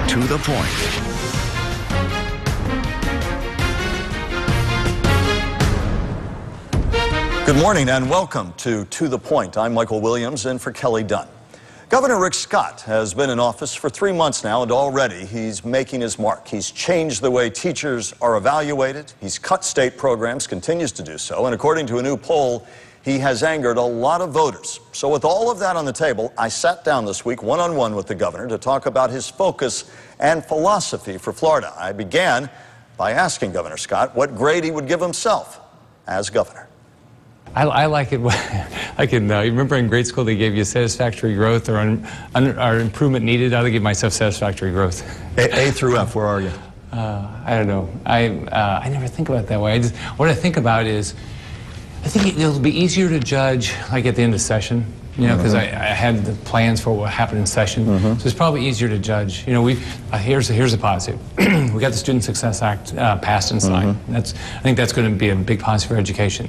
To the Point. Good morning and welcome to the Point. I'm Michael Williams in for Kelly Dunn. Governor Rick Scott has been in office for 3 months now, and already he's making his mark. He's changed the way teachers are evaluated. He's cut state programs, continues to do so, and according to a new poll, he has angered a lot of voters. So with all of that on the table, I sat down this week one-on-one with the governor to talk about his focus and philosophy for Florida. I began by asking Governor Scott what grade he would give himself as governor. I like it. I can remember in grade school they gave you satisfactory growth or improvement needed. I would give myself satisfactory growth. A through F, where are you? I don't know. I never think about it that way. What I think about is, I think it'll be easier to judge like at the end of session, you know, because I had the plans for what happened in session. So it's probably easier to judge. You know, here's a positive. We got the Student Success Act passed and signed. I think that's going to be a big positive for education.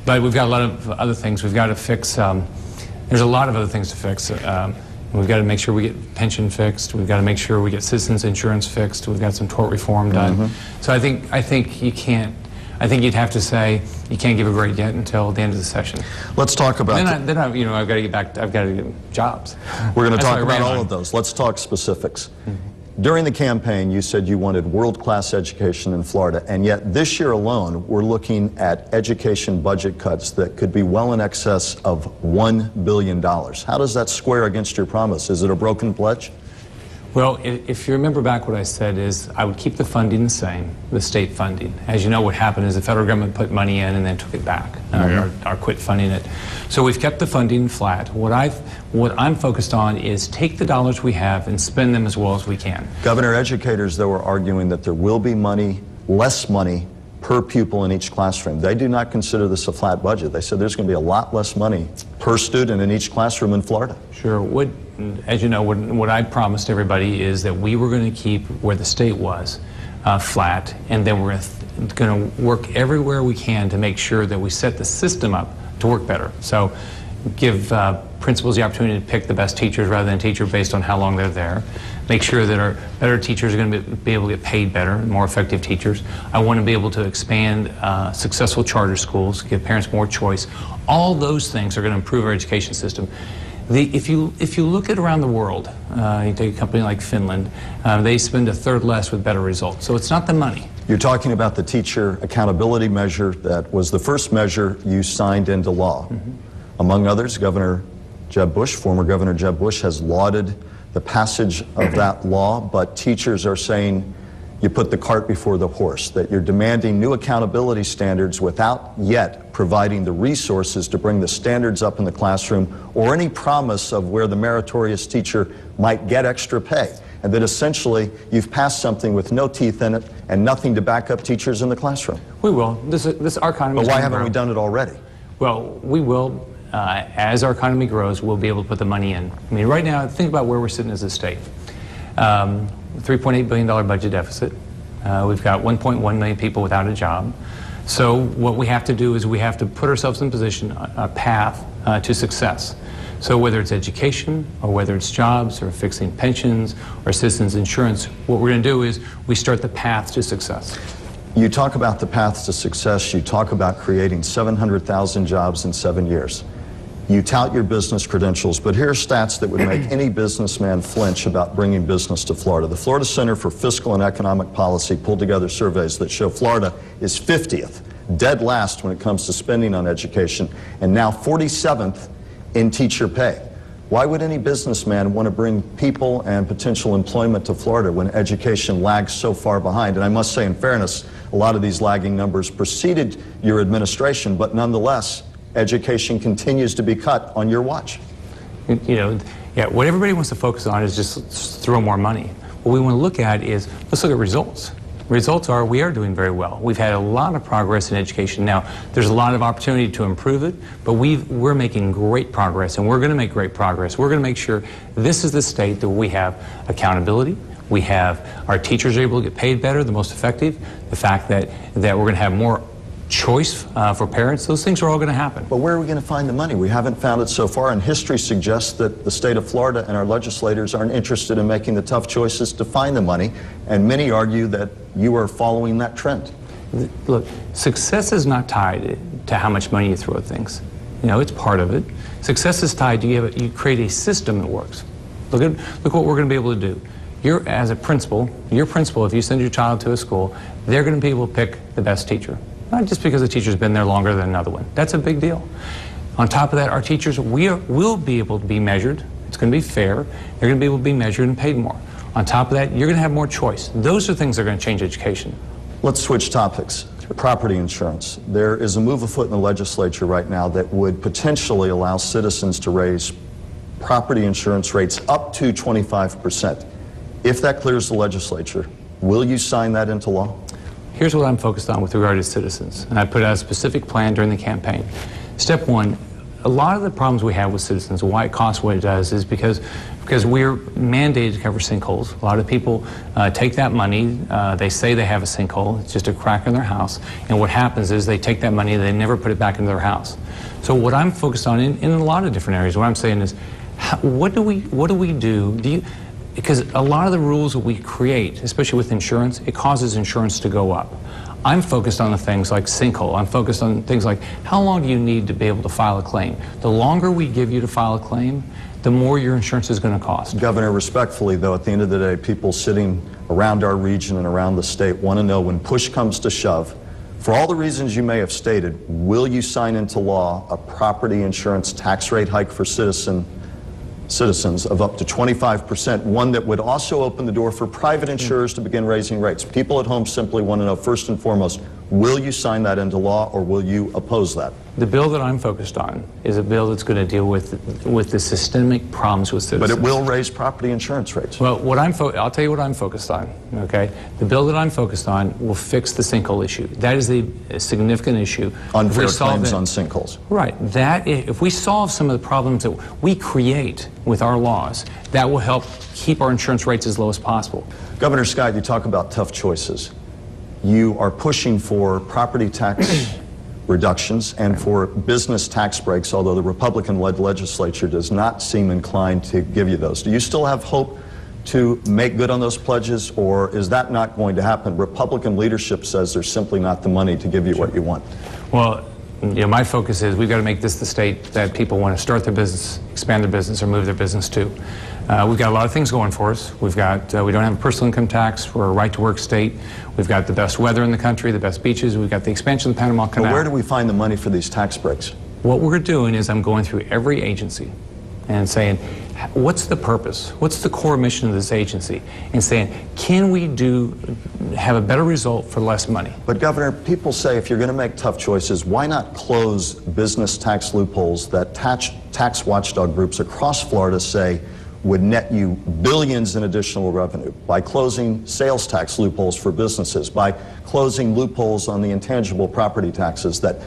But we've got a lot of other things we've got to fix. There's a lot of other things to fix. We've got to make sure we get pension fixed. We've got to make sure we get citizens insurance fixed. We've got some tort reform done. So I think you can't. I think you'd have to say you can't give a grade yet until the end of the session. Let's talk about. Then I've got to get back. I've got to get jobs. We're going to talk about all of those. Let's talk specifics. During the campaign, you said you wanted world-class education in Florida, and yet this year alone, we're looking at education budget cuts that could be well in excess of $1 billion. How does that square against your promise? Is it a broken pledge? Well, if you remember back, what I said is I would keep the funding the same, the state funding. As you know, what happened is the federal government put money in and then took it back, or quit funding it. So we've kept the funding flat. What I'm focused on is take the dollars we have and spend them as well as we can. Governor, educators, though, are arguing that there will be less money per pupil in each classroom. They do not consider this a flat budget. They said there's going to be a lot less money per student in each classroom in Florida. Sure. As you know, what I promised everybody is that we were going to keep where the state was flat, and then we're going to work everywhere we can to make sure that we set the system up to work better. So give principals the opportunity to pick the best teachers rather than teacher based on how long they're there. Make sure that our better teachers are going to be able to get paid better, more effective teachers. I want to be able to expand successful charter schools, give parents more choice. All those things are going to improve our education system. If you look at around the world, you take a company like Finland, they spend a third less with better results. So it's not the money. You're talking about the teacher accountability measure that was the first measure you signed into law. Among others, Governor Jeb Bush, former Governor Jeb Bush, has lauded the passage of that law, but teachers are saying you put the cart before the horse, that you're demanding new accountability standards without yet providing the resources to bring the standards up in the classroom or any promise of where the meritorious teacher might get extra pay, and that essentially you've passed something with no teeth in it and nothing to back up teachers in the classroom. We will. Our economy. But why haven't we done it already? Well, we will. As our economy grows, we'll be able to put the money in. I mean, right now, think about where we're sitting as a state. $3.8 billion budget deficit. We've got 1.1 million people without a job. So what we have to do is we have to put ourselves in position, a path to success. So whether it's education or whether it's jobs or fixing pensions or citizens insurance, what we're going to do is we start the path to success. You talk about the path to success. You talk about creating 700,000 jobs in 7 years. You tout your business credentials, but here are stats that would make any businessman flinch about bringing business to Florida. The Florida Center for Fiscal and Economic Policy pulled together surveys that show Florida is 50th, dead last when it comes to spending on education, and now 47th in teacher pay. Why would any businessman want to bring people and potential employment to Florida when education lags so far behind? And I must say, in fairness, a lot of these lagging numbers preceded your administration, but nonetheless, education continues to be cut on your watch. You know, yeah, what everybody wants to focus on is just throw more money. What we want to look at is, let's look at results. Results are, we are doing very well. We've had a lot of progress in education. Now, there's a lot of opportunity to improve it, but we're making great progress, and we're going to make great progress. We're going to make sure this is the state that we have accountability. We have our teachers are able to get paid better, the most effective. The fact that we're going to have more choice for parents, those things are all going to happen. But where are we going to find the money? We haven't found it so far, and history suggests that the state of Florida and our legislators aren't interested in making the tough choices to find the money, and many argue that you are following that trend. Look, success is not tied to how much money you throw at things. You know, it's part of it. Success is tied to you create a system that works. Look what we're going to be able to do. As a principal, if you send your child to a school, they're going to be able to pick the best teacher. Not just because the teacher's been there longer than another one. That's a big deal. On top of that, our teachers will be able to be measured. It's going to be fair. They're going to be able to be measured and paid more. On top of that, you're going to have more choice. Those are things that are going to change education. Let's switch topics. Property insurance. There is a move afoot in the legislature right now that would potentially allow citizens to raise property insurance rates up to 25%. If that clears the legislature, will you sign that into law? Here's what I'm focused on with regard to citizens, and I put out a specific plan during the campaign. Step one, a lot of the problems we have with citizens, why it costs what it does, is because we're mandated to cover sinkholes. A lot of people take that money, they say they have a sinkhole, it's just a crack in their house, and what happens is they take that money and they never put it back into their house. So what I'm focused on in a lot of different areas, what I'm saying is, what do we do? Because a lot of the rules that we create, especially with insurance, it causes insurance to go up. I'm focused on the things like sinkhole. I'm focused on things like how long do you need to be able to file a claim? The longer we give you to file a claim, the more your insurance is going to cost. Governor, respectfully, though, at the end of the day, people sitting around our region and around the state want to know when push comes to shove, for all the reasons you may have stated, will you sign into law a property insurance tax rate hike for citizens of up to 25%, one that would also open the door for private insurers to begin raising rates? People at home simply want to know, first and foremost, will you sign that into law or will you oppose that? The bill that I'm focused on is a bill that's going to deal with the systemic problems with citizens. But it will raise property insurance rates. Well, I'll tell you what I'm focused on, okay? The bill that I'm focused on will fix the sinkhole issue. That is a significant issue. Unfair claims on sinkholes. Right. If we solve some of the problems that we create with our laws, that will help keep our insurance rates as low as possible. Governor Scott, you talk about tough choices. You are pushing for property tax reductions and for business tax breaks, although the Republican-led legislature does not seem inclined to give you those. Do you still have hope to make good on those pledges, or is that not going to happen? Republican leadership says there's simply not the money to give you what you want. Well, you know, my focus is we've got to make this the state that people want to start their business, expand their business, or move their business to. We've got a lot of things going for us. We don't have a personal income tax. We're a right-to-work state. We've got the best weather in the country, the best beaches. We've got the expansion of the Panama Canal. But where do we find the money for these tax breaks? What we're doing is I'm going through every agency and saying, what's the purpose? What's the core mission of this agency? And saying, can we have a better result for less money? But Governor, people say if you're going to make tough choices, why not close business tax loopholes that tax watchdog groups across Florida say would net you billions in additional revenue, by closing sales tax loopholes for businesses, by closing loopholes on the intangible property taxes that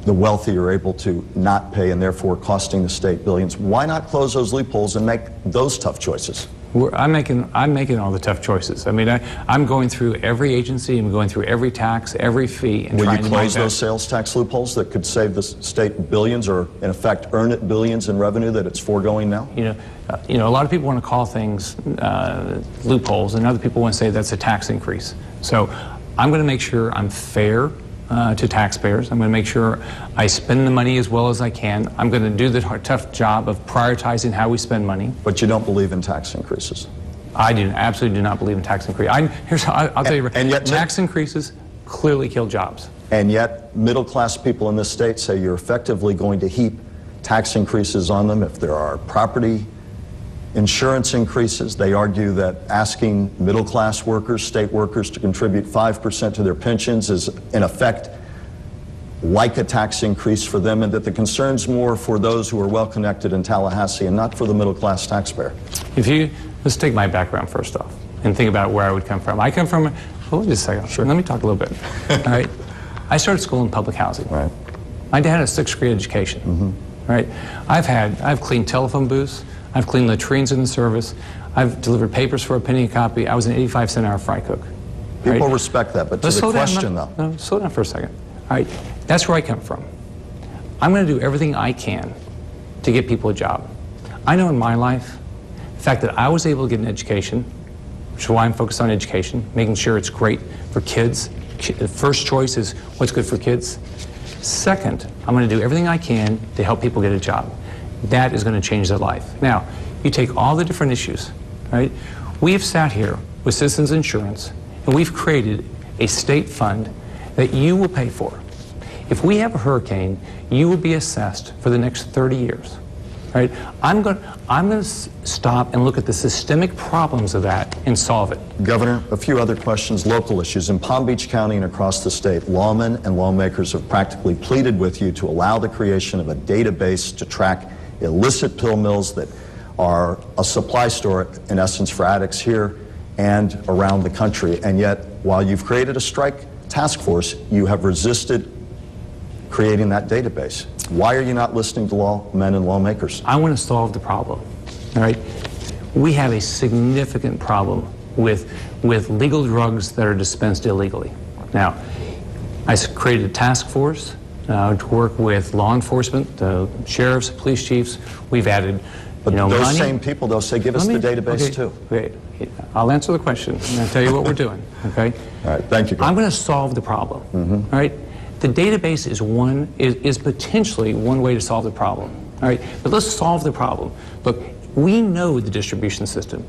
the wealthy are able to not pay and therefore costing the state billions. Why not close those loopholes and make those tough choices? I'm making all the tough choices. I mean, I'm going through every agency, I'm going through every tax, every fee, and will you close those sales tax loopholes that could save the state billions, or in effect earn it billions in revenue that it's foregoing now? You know, a lot of people want to call things loopholes, and other people want to say that's a tax increase. So I'm going to make sure I'm fair to taxpayers. I'm going to make sure I spend the money as well as I can. I'm going to do the tough job of prioritizing how we spend money. But you don't believe in tax increases? I absolutely do not believe in tax increases. I'll tell you, and yet, tax increases clearly kill jobs. And yet middle-class people in this state say you're effectively going to heap tax increases on them if there are property insurance increases. They argue that asking middle-class workers, state workers, to contribute 5% to their pensions is, in effect, like a tax increase for them, and that the concern's more for those who are well-connected in Tallahassee and not for the middle-class taxpayer. Let's take my background first off and think about where I would come from. I come from, hold just a second, sure. Let me talk a little bit. All right. I started school in public housing. Right. My dad had a 6th grade education. Mm-hmm. Right. I've cleaned telephone booths. I've cleaned latrines in the service. I've delivered papers for a penny a copy. I was an 85-cent-an-hour fry cook. People respect that, but to the question, though. No, slow down for a second. All right, that's where I come from. I'm going to do everything I can to get people a job. I know in my life, the fact that I was able to get an education, which is why I'm focused on education, making sure it's great for kids. The first choice is what's good for kids. Second, I'm going to do everything I can to help people get a job. That is going to change their life. Now, you take all the different issues, right? We have sat here with Citizens Insurance, and we've created a state fund that you will pay for. If we have a hurricane, you will be assessed for the next 30 years. Right? I'm going to stop and look at the systemic problems of that and solve it. Governor, a few other questions, local issues. In Palm Beach County and across the state, lawmen and lawmakers have practically pleaded with you to allow the creation of a database to track illicit pill mills that are a supply store, in essence, for addicts here and around the country. And yet, while you've created a strike task force, you have resisted creating that database. Why are you not listening to lawmen and lawmakers? I want to solve the problem. All right? We have a significant problem with legal drugs that are dispensed illegally. Now, I created a task force to work with law enforcement, sheriffs, police chiefs. We've added, but those money. Same people, they'll say, give us the database too. Okay. I'll answer the question, and I'll tell you what we're doing. Okay? All right, thank you. I'm going to solve the problem. All right? The database is potentially one way to solve the problem. All right, but let's solve the problem. Look, we know the distribution system.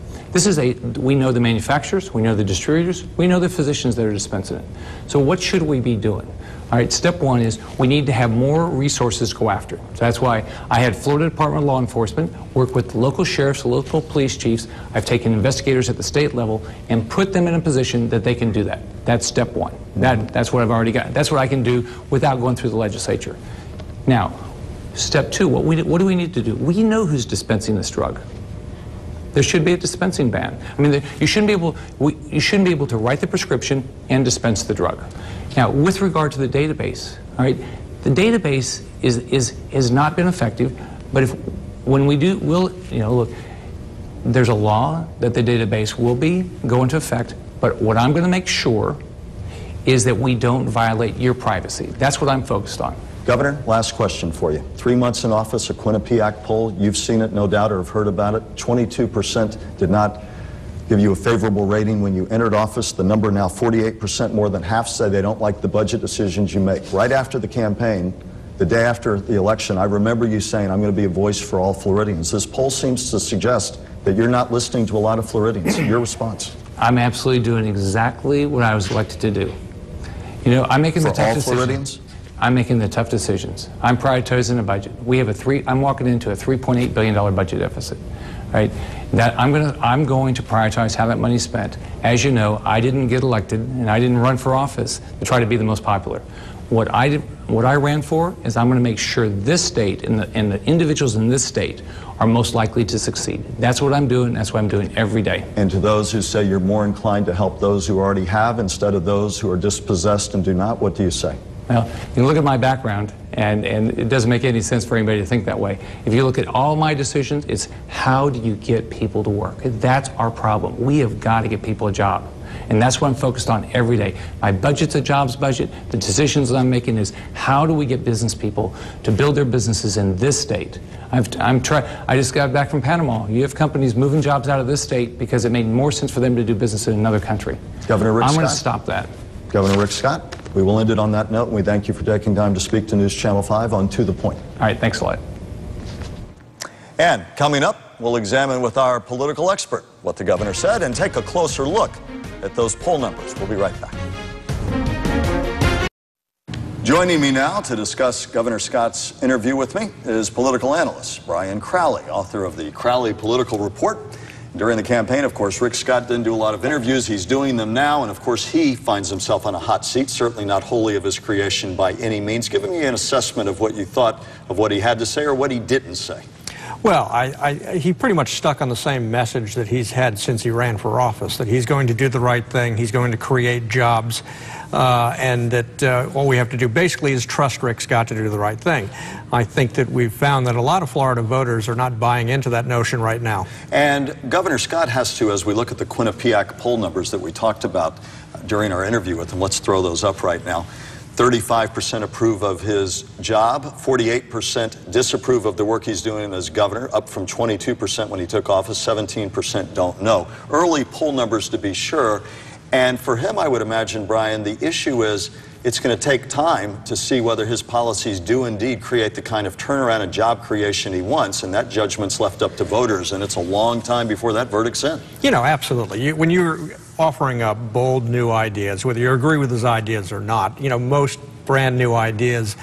We know the manufacturers, we know the distributors, we know the physicians that are dispensing it. So what should we be doing? All right, step one is we need to have more resources to go after. So that's why I had Florida Department of Law Enforcement work with the local sheriffs, the local police chiefs. I've taken investigators at the state level and put them in a position that they can do that. That's step one. That's what I've already got. That's what I can do without going through the legislature. Now, step two, what do we need to do? We know who's dispensing this drug. There should be a dispensing ban. I mean, you shouldn't be able to write the prescription and dispense the drug. Now, with regard to the database, all right, the database has not been effective. But when we do, look, there's a law that the database will go into effect. But what I'm going to make sure is that we don't violate your privacy. That's what I'm focused on. Governor, last question for you. 3 months in office, a Quinnipiac poll, you've seen it, no doubt, or have heard about it. 22% did not give you a favorable rating when you entered office. The number now, 48%, more than half say they don't like the budget decisions you make. Right after the campaign, the day after the election, I remember you saying, I'm going to be a voice for all Floridians. This poll seems to suggest that you're not listening to a lot of Floridians. Your response? I'm absolutely doing exactly what I was elected to do. I'm making the tough decisions. For all Floridians? I'm making the tough decisions. I'm prioritizing a budget. I'm walking into a $3.8 billion budget deficit, right? That I'm going to prioritize how that money's spent. As you know, I didn't get elected and I didn't run for office to try to be the most popular. What I ran for is I'm going to make sure this state and the individuals in this state are most likely to succeed. That's what I'm doing. That's what I'm doing every day. And to those who say you're more inclined to help those who already have instead of those who are dispossessed and do not, what do you say? Well, you can look at my background, and it doesn't make any sense for anybody to think that way. If you look at all my decisions, it's how do you get people to work? That's our problem. We have got to get people a job. And that's what I'm focused on every day. My budget's a jobs budget. The decisions that I'm making is how do we get business people to build their businesses in this state? I just got back from Panama. You have companies moving jobs out of this state because it made more sense for them to do business in another country. Governor Rick Scott. I'm going to stop that. Governor Rick Scott, we will end it on that note, and we thank you for taking time to speak to News Channel 5 on To The Point. All right, thanks a lot. And coming up, we'll examine with our political expert what the governor said and take a closer look at those poll numbers. We'll be right back. Joining me now to discuss Governor Scott's interview with me is political analyst Brian Crowley, author of the Crowley Political Report. During the campaign, of course, Rick Scott didn't do a lot of interviews. He's doing them now, and of course, he finds himself on a hot seat, certainly not wholly of his creation by any means. Give me an assessment of what you thought of what he had to say or what he didn't say. Well, he pretty much stuck on the same message that he's had since he ran for office, that he's going to do the right thing, he's going to create jobs, and that all we have to do basically is trust Rick Scott to do the right thing. I think that we've found that a lot of Florida voters are not buying into that notion right now. And Governor Scott has to, as we look at the Quinnipiac poll numbers that we talked about during our interview with him, let's throw those up right now. 35% approve of his job, 48% disapprove of the work he's doing as governor, up from 22% when he took office, 17% don't know. Early poll numbers to be sure. And for him, I would imagine, Brian, the issue is it's going to take time to see whether his policies do indeed create the kind of turnaround and job creation he wants, and that judgment's left up to voters, and it's a long time before that verdict's in. You know, absolutely. When you're offering up bold new ideas, whether you agree with his ideas or not, you know, most brand new ideas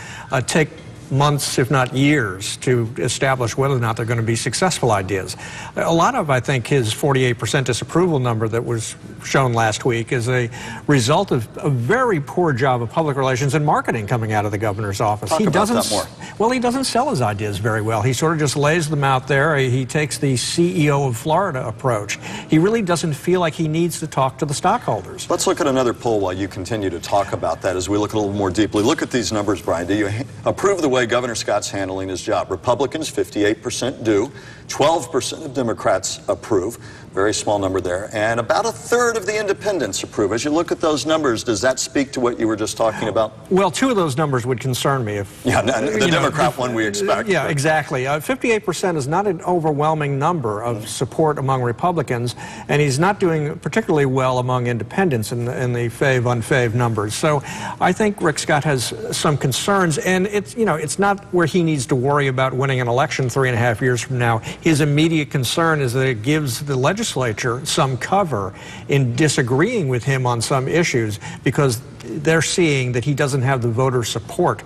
take months, if not years, to establish whether or not they're going to be successful ideas. A lot of, I think, his 48% disapproval number that was shown last week is a result of a very poor job of public relations and marketing coming out of the governor's office. Talk about that more. Well, he doesn't sell his ideas very well. He sort of just lays them out there. He takes the CEO of Florida approach. He really doesn't feel like he needs to talk to the stockholders. Let's look at another poll while you continue to talk about that as we look a little more deeply. Look at these numbers, Brian. Do you approve the way Governor Scott's handling his job? Republicans, 58% do. 12% of Democrats approve. Very small number there. And about a third of the independents approve. As you look at those numbers, does that speak to what you were just talking about? Well, two of those numbers would concern me. Yeah, the Democrat one we expect. Yeah, exactly. 58% is not an overwhelming number of support among Republicans, and he's not doing particularly well among independents in the fave-unfave numbers. So I think Rick Scott has some concerns, and it's not where he needs to worry about winning an election 3.5 years from now. His immediate concern is that it gives the legislature some cover in disagreeing with him on some issues because they're seeing that he doesn't have the voter support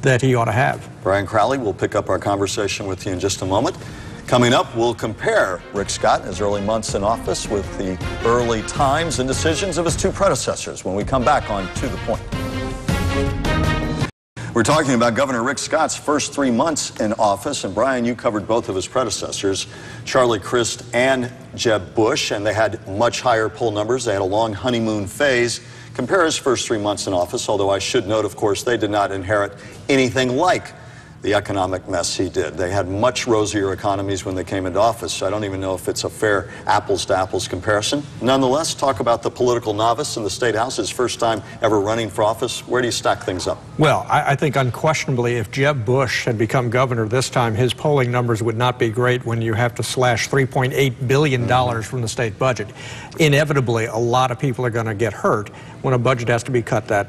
that he ought to have. Brian Crowley, we'll pick up our conversation with you in just a moment. Coming up, we'll compare Rick Scott in his early months in office with the early times and decisions of his two predecessors when we come back on To the Point. We're talking about Governor Rick Scott's first 3 months in office, and Brian, you covered both of his predecessors, Charlie Crist and Jeb Bush, and they had much higher poll numbers. They had a long honeymoon phase. Compare his first 3 months in office, although I should note, of course, they did not inherit anything like the economic mess he did. They had much rosier economies when they came into office, so I don't even know if it's a fair apples-to-apples comparison. Nonetheless, talk about the political novice in the State House, his first time ever running for office. Where do you stack things up? Well, I think unquestionably if Jeb Bush had become governor this time, his polling numbers would not be great when you have to slash $3.8 billion from the state budget. Inevitably, a lot of people are going to get hurt when a budget has to be cut that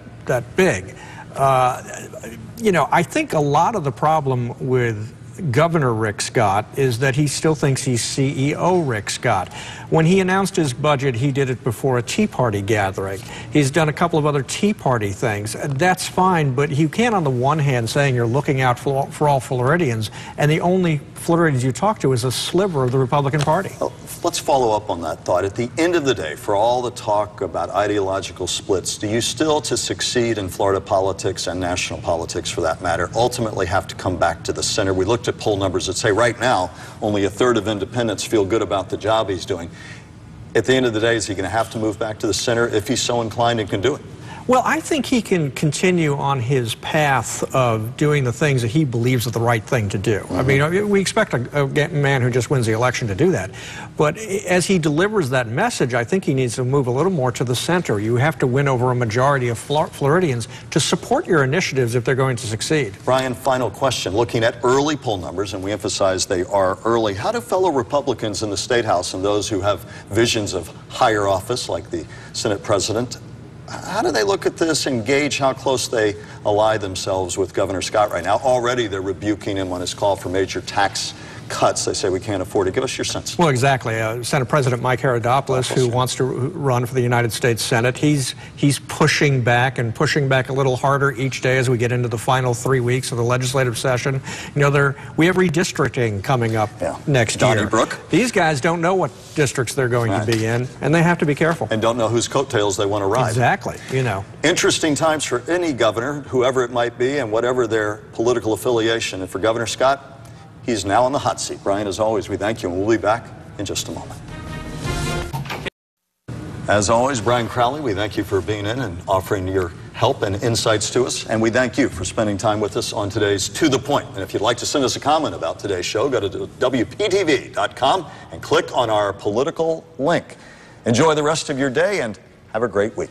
big. I think a lot of the problem with Governor Rick Scott is that he still thinks he's CEO Rick Scott. When he announced his budget, he did it before a Tea Party gathering. He's done a couple of other Tea Party things. That's fine, but you can't on the one hand saying you're looking out for all Floridians, and the only Floridians you talk to is a sliver of the Republican Party. Well, let's follow up on that thought. At the end of the day, for all the talk about ideological splits, do you still, to succeed in Florida politics and national politics for that matter, ultimately have to come back to the center? We looked at poll numbers that say right now only a third of independents feel good about the job he's doing. At the end of the day, is he going to have to move back to the center if he's so inclined and can do it? Well, I think he can continue on his path of doing the things that he believes are the right thing to do. I mean, we expect a man who just wins the election to do that. But as he delivers that message, I think he needs to move a little more to the center. You have to win over a majority of Floridians to support your initiatives if they're going to succeed. Brian, final question. Looking at early poll numbers, and we emphasize they are early, how do fellow Republicans in the State House and those who have visions of higher office, like the Senate President, how do they look at this and gauge how close they ally themselves with Governor Scott right now? Already they're rebuking him on his call for major tax cuts. They say we can't afford it. Give us your sense. Well, exactly. Senate President Mike Herodopoulos, who wants to run for the United States Senate, he's pushing back and pushing back a little harder each day as we get into the final 3 weeks of the legislative session. We have redistricting coming up next year. Donnybrook. These guys don't know what districts they're going to be in, and they have to be careful. And don't know whose coattails they want to ride. Exactly. Interesting times for any governor, whoever it might be, and whatever their political affiliation. And for Governor Scott, he's now on the hot seat. Brian, as always, we thank you, and we'll be back in just a moment. As always, Brian Crowley, we thank you for being in and offering your help and insights to us. And we thank you for spending time with us on today's To The Point. And if you'd like to send us a comment about today's show, go to WPTV.com and click on our political link. Enjoy the rest of your day and have a great week.